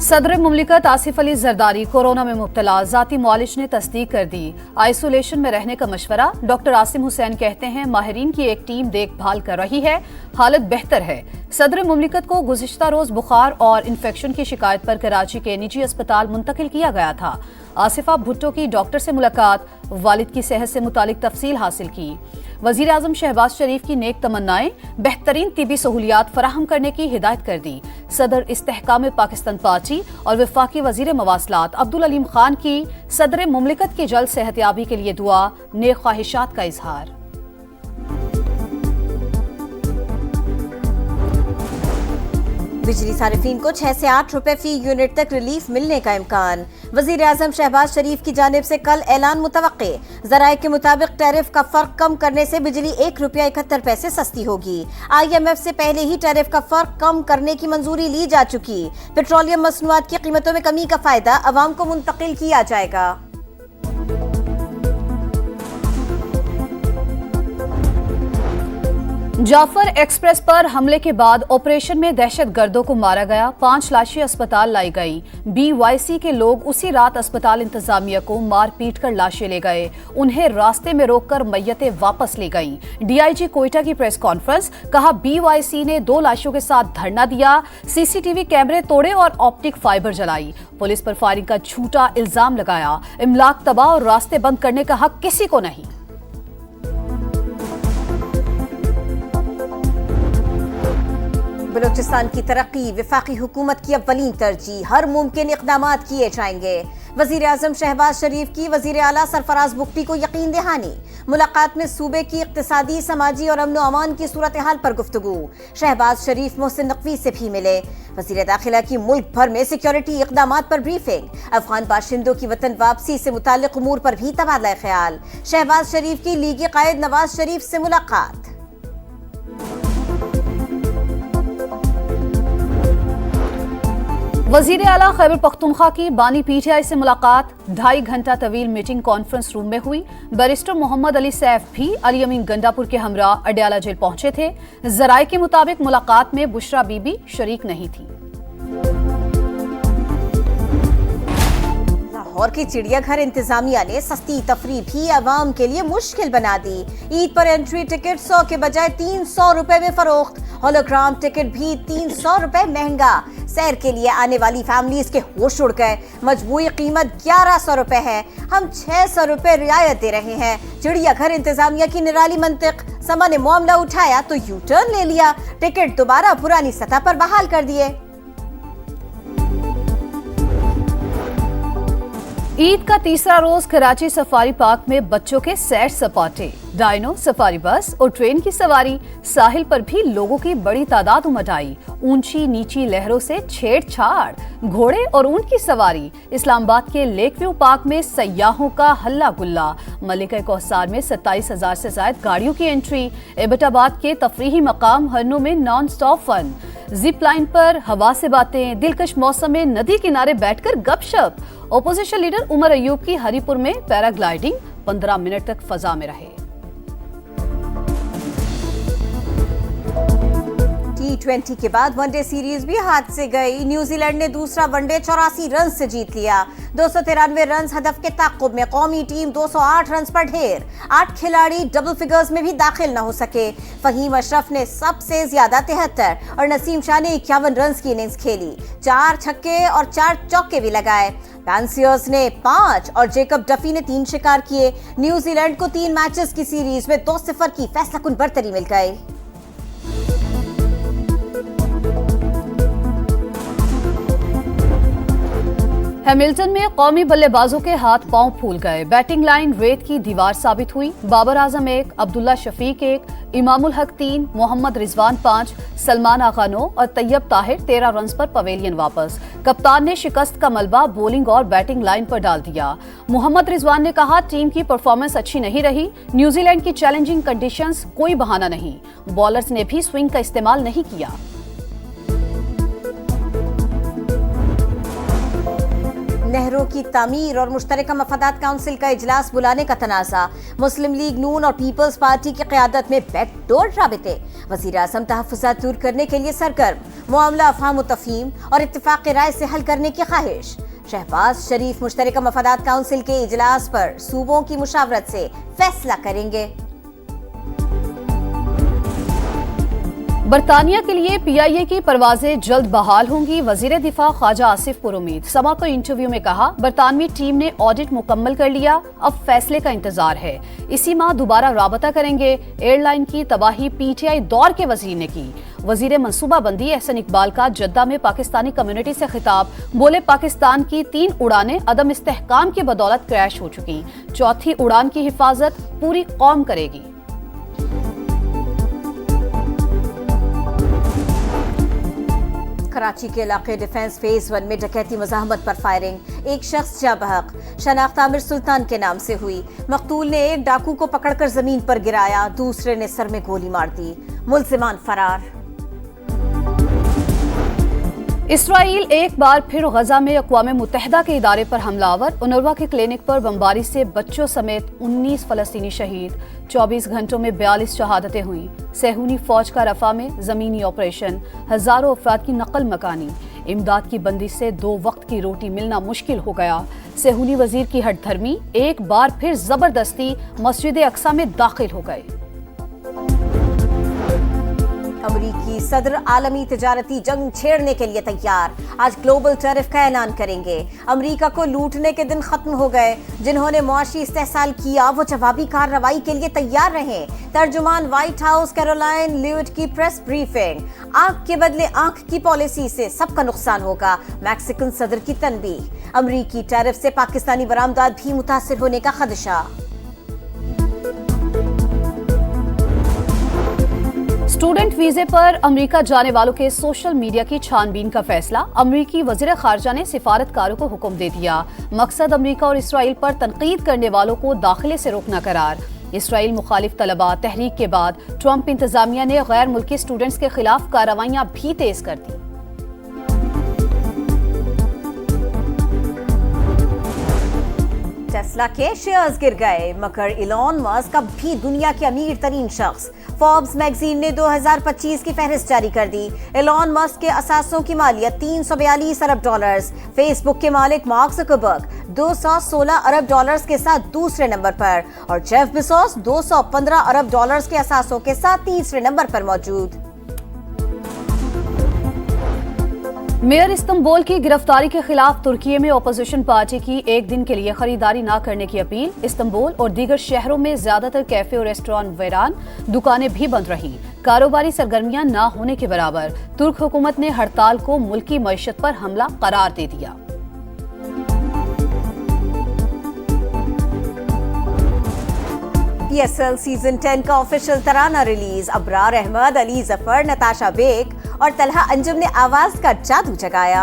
सदर मुमलिकत आसिफ अली जरदारी कोरोना में मुब्तला, जाती मुआलिज ने तस्दीक कर दी। आइसोलेशन में रहने का मशवरा। डॉक्टर आसिम हुसैन कहते हैं माहिरीन की एक टीम देखभाल कर रही है, हालत बेहतर है। सदर मुमलिकत को गुज़िश्ता रोज बुखार और इन्फेक्शन की शिकायत पर कराची के निजी अस्पताल मुंतकिल किया गया था। आसिफा भुट्टो की डॉक्टर से मुलाकात, वालिद की सेहत से मुतालिक तफसील हासिल की। वजीर आजम शहबाज शरीफ की नेक तमन्नाएं, बेहतरीन तिबी सहूलियात फराहम करने की हिदायत कर दी। सदर इस्तेहकाम पाकिस्तान पार्टी और वफाकी वजीर मवासलात अब्दुल अलीम खान की सदर मुमलिकत की जल्द सेहतयाबी के लिए दुआ, नेक ख्वाहिशात का इजहार। बिजली सारिफीन को 6 से 8 रुपए फी यूनिट तक रिलीफ मिलने का इम्कान। वजीर आजम शहबाज शरीफ की जानिब से कल ऐलान मुतवक्के। ज़राए के मुताबिक टैरिफ का फर्क कम करने से बिजली 1 रुपया 71 पैसे सस्ती होगी। IMF से पहले ही टैरिफ का फर्क कम करने की मंजूरी ली जा चुकी। पेट्रोलियम मसनूआत की कीमतों में कमी का फायदा अवाम को मुंतकिल किया जाएगा। जाफर एक्सप्रेस पर हमले के बाद ऑपरेशन में दहशतगर्दों को मारा गया, 5 लाशें अस्पताल लाई गई। BYC के लोग उसी रात अस्पताल इंतजामिया को मार पीट कर लाशें ले गए, उन्हें रास्ते में रोककर मैयतें वापस ले गईं। DIG कोयटा की प्रेस कॉन्फ्रेंस, कहा BYC ने 2 लाशों के साथ धरना दिया, CCTV कैमरे तोड़े और ऑप्टिक फाइबर जलाई। पुलिस पर फायरिंग का झूठा इल्जाम लगाया। इमलाक तबाह और रास्ते बंद करने का हक किसी को नहीं। बलूचिस्तान की तरक्की वफाकी हुकूमत की अव्वलीन तरजीह, हर मुमकिन इक़दामात किए जाएंगे। वजीर आजम शहबाज शरीफ की वजीर आला सरफराज बुख्ती को यकीन दहानी। मुलाकात में सूबे की इक़्तिसादी, समाजी और अमन अमान की सूरत हाल पर गुफ्तगू। शहबाज शरीफ मोहसिन नकवी से भी मिले। वजीर दाखिला की मुल्क भर में सिक्योरिटी इक़दामात पर ब्रीफिंग। अफगान बाशिंदों की वतन वापसी से मुताल्लिक़ उमूर पर भी तबादला ख्याल। शहबाज शरीफ की लीगी कायद नवाज शरीफ से मुलाकात। वजीर आला खैबर पख्तूनख्वा की बानी PTI से मुलाकात, 2.5 घंटा तवील मीटिंग कॉन्फ्रेंस रूम में हुई। बैरिस्टर मोहम्मद अली सैफ भी अली अमीन गंडापुर के हमरा अडयाला जेल पहुंचे थे। जराये के मुताबिक मुलाकात में बुशरा बीबी शरीक नहीं थी। लाहौर की चिड़ियाघर इंतजामिया ने सस्ती तफरी भी आवाम के लिए मुश्किल बना दी। ईद पर एंट्री टिकट 100 के बजाय 300 रुपए में फरोख्त। होलोग्राम टिकट भी 300 रुपए महंगा। सैर के लिए आने वाली फैमिलीज के होश उड़ गए। मजबूरी कीमत 1100 रुपए है, हम 600 रुपए रियायत दे रहे हैं। चिड़ियाघर इंतजामिया की निराली मंतिक। समा ने मामला उठाया तो यू टर्न ले लिया, टिकट दोबारा पुरानी सतह पर बहाल कर दिए। ईद का तीसरा रोज कराची सफारी पार्क में बच्चों के सैर सपाटे, डायनो, सफारी बस और ट्रेन की सवारी। साहिल पर भी लोगों की बड़ी तादाद उमड़ आई। ऊंची नीची लहरों से छेड़छाड़, घोड़े और ऊंट की सवारी। इस्लामाबाद के लेक व्यू पार्क में सयाहों का हल्ला गुल्ला। मलिका कौसार में 27,000 से ज्यादा गाड़ियों की एंट्री। एबटाबाद के तफरीही मकाम हरनों में non stop fun. Zip line पर हवा से बातें, दिलकश मौसम में नदी किनारे बैठकर गपशप। ओपोजिशन लीडर उमर अयूब की हरीपुर में पैराग्लाइडिंग, 15 मिनट तक फजा में रहे। T20 के बाद वनडे सीरीज भी हाथ से गई। न्यूजीलैंड ने दूसरा वनडे 84 रन से जीत लिया। 293 रन हदफ के ताक़ुब में कौमी टीम 208 रन पर ढेर। 8 खिलाड़ी डबल फिगर्स में भी दाखिल न हो सके। फहीम अशरफ ने सबसे ज्यादा 73 और नसीम शाह ने 51 रन की इनिंग्स खेली। 4 छक्के और 4 चौके भी लगाए। पैंसियर्स ने 5 और जेकब डफी ने 3 शिकार किए। न्यूजीलैंड को 3 मैचेस की सीरीज में 2-0 की फैसलाकुन बरतरी मिल गई। हैमिल्टन में कौमी बल्लेबाजों के हाथ पांव फूल गए। बैटिंग लाइन रेत की दीवार साबित हुई। बाबर आजम 1, अब्दुल्ला शफीक 1, इमामुल हक 3, मोहम्मद रिजवान 5, सलमान आगा 9 और तैयब ताहिर 13 रन पर पवेलियन वापस। कप्तान ने शिकस्त का मलबा बॉलिंग और बैटिंग लाइन पर डाल दिया। मोहम्मद रिजवान ने कहा, टीम की परफॉर्मेंस अच्छी नहीं रही। न्यूजीलैंड की चैलेंजिंग कंडीशंस कोई बहाना नहीं। बॉलर्स ने भी स्विंग का इस्तेमाल नहीं किया। नहरों की तामीर और मुश्तरका मफादात काउंसिल का इजलास बुलाने का तनाज़ा। मुस्लिम लीग नून और पीपल्स पार्टी की क़यादत में बैकडोर राबिते। वज़ीर आज़म तहफ़्फ़ुज़ात दूर करने के लिए सरगर्म। मामला अफ़हाम व तफ़हीम और इत्तिफ़ाक़ राय से हल करने की ख्वाहिश। शहबाज शरीफ मुश्तरका मफादात काउंसिल के इजलास पर सूबों की मुशावरत से फैसला करेंगे। बरतानिया के लिए पीआईए की परवाजें जल्द बहाल होंगी। वजीर दिफा ख्वाजा आसिफ पुरुमीद समा को इंटरव्यू में कहा, बरतानवी टीम ने ऑडिट मुकम्मल कर लिया, अब फैसले का इंतजार है। इसी माह दोबारा राबता करेंगे। एयरलाइन की तबाही पीटीआई दौर के वजीर ने की। वजीर मनसूबाबंदी एहसन इकबाल का जद्दा में पाकिस्तानी कम्युनिटी से खिताब। बोले, पाकिस्तान की 3 उड़ानें अदम इस्तेहकाम की बदौलत क्रैश हो चुकी। चौथी उड़ान की हिफाजत पूरी कौम करेगी। कराची के इलाके डिफेंस फेज 1 में डकैती मुज़ाहमत पर फायरिंग। एक शख्स जा बहक। शनाख्त आमिर सुल्तान के नाम से हुई। मकतूल ने एक डाकू को पकड़कर जमीन पर गिराया, दूसरे ने सर में गोली मार दी। मुल्जिमान फरार। इसराइल एक बार फिर गजा में अक़वाम मुत्तहिदा के इदारे पर हमलावर। उनरवा के क्लिनिक पर बमबारी से बच्चों समेत 19 फलस्तीनी शहीद। 24 घंटों में 42 शहादतें हुई। सेहूनी फौज का रफा में जमीनी ऑपरेशन। हजारों अफराद की नकल मकानी। इमदाद की बंदिश से 2 वक्त की रोटी मिलना मुश्किल हो गया। सेहूनी वजीर की हठधर्मी। एक बार फिर जबरदस्ती मस्जिद अक्सा में दाखिल हो गए। अमरीकी सदर आलमी तिजारती जंग छेड़ने के लिए तैयार। आज ग्लोबल टैरिफ का ऐलान करेंगे। अमरीका को लूटने के दिन खत्म हो गए। जिन्होंने मुआशी इस्तेहसाल किया वो जवाबी कार्रवाई के लिए तैयार रहे। तर्जुमान व्हाइट हाउस कैरोलाइन ल्यूट की प्रेस ब्रीफिंग। आंख के बदले आंख की पॉलिसी से सबका नुकसान होगा। मैक्सिकन सदर की तनबीह। अमरीकी टैरिफ से पाकिस्तानी बरामदात भी मुतासिर होने का खदशा। स्टूडेंट वीजे पर अमेरिका जाने वालों के सोशल मीडिया की छानबीन का फैसला। अमेरिकी वजीर खारजा ने सिफारतकारों को हुक्म दे दिया। मकसद अमेरिका और इसराइल पर तनकीद करने वालों को दाखिले से रोकना करार। इसराइल मुखालिफ तलबा तहरीक के बाद ट्रंप इंतजामिया ने गैर मुल्की स्टूडेंट्स के खिलाफ कार्रवाइयां भी तेज कर दी। टेस्ला के शेयर्स गिर गए, मगर इलॉन मस्क अब भी दुनिया के अमीर तरीन शख्स। फोर्ब्स मैगजीन ने 2025 की फहरिस्त जारी कर दी। इलॉन मस्क के असासों की मालियत $342 अरब। फेसबुक के मालिक मार्क ज़करबर्ग 216 अरब डॉलर्स के साथ दूसरे नंबर पर और जेफ बेजोस 215 अरब डॉलर्स के असासों के साथ तीसरे नंबर पर मौजूद। मेयर इस्तंबुल की गिरफ्तारी के खिलाफ तुर्की में ओपोजिशन पार्टी की एक दिन के लिए खरीदारी न करने की अपील। इस्तंबुल और दीगर शहरों में ज्यादातर कैफे और रेस्टोरेंट वीरान, दुकानें भी बंद रही। कारोबारी सरगर्मियां न होने के बराबर। तुर्क हुकूमत ने हड़ताल को मुल्की मईशत पर हमला करार दे दिया। PSL सीजन 10 का ऑफिशियल तराना रिलीज। अबरार अहमद, अली जफर, नताशा बेग और तलहा अंजुम ने आवाज का जादू जगाया।